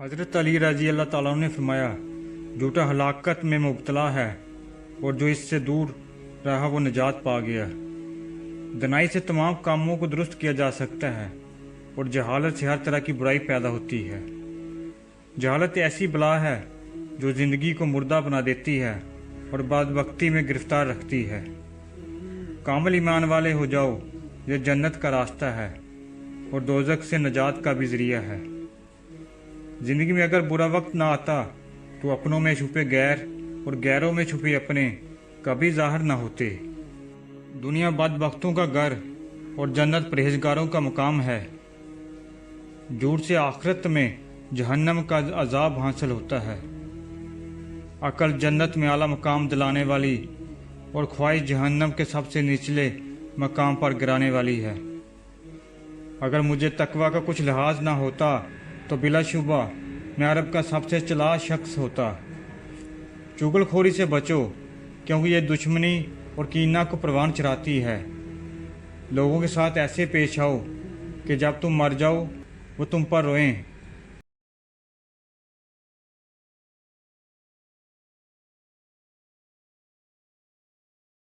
हज़रत अली रज़ी अल्लाह ताला ने फरमाया, झूठा हलाकत में मुब्तला है और जो इससे दूर रहा वो निजात पा गया। दनाई से तमाम कामों को दुरुस्त किया जा सकता है और जहालत से हर तरह की बुराई पैदा होती है। जहालत ऐसी बला है जो ज़िंदगी को मुर्दा बना देती है और बदबख्ती में गिरफ्तार रखती है। कामिल ईमान वाले हो जाओ, यह जन्नत का रास्ता है और दोज़ख से नजात का भी ज़रिया है। ज़िंदगी में अगर बुरा वक्त ना आता तो अपनों में छुपे गैर और गैरों में छुपे अपने कभी ज़ाहिर ना होते। दुनिया बदबख्तों का घर और जन्नत परहेजगारों का मुकाम है। झूठ से आखिरत में जहन्नम का अजाब हासिल होता है। अकल जन्नत में आला मकाम दिलाने वाली और ख्वाहिश जहन्नम के सबसे निचले मकाम पर गिराने वाली है। अगर मुझे तकवा का कुछ लिहाज ना होता तो बिलाशुबा मैं अरब का सबसे चालाक शख्स होता। चुगलखोरी से बचो, क्योंकि ये दुश्मनी और कीना को परवान चढ़ाती है। लोगों के साथ ऐसे पेश आओ कि जब तुम मर जाओ वो तुम पर रोएं।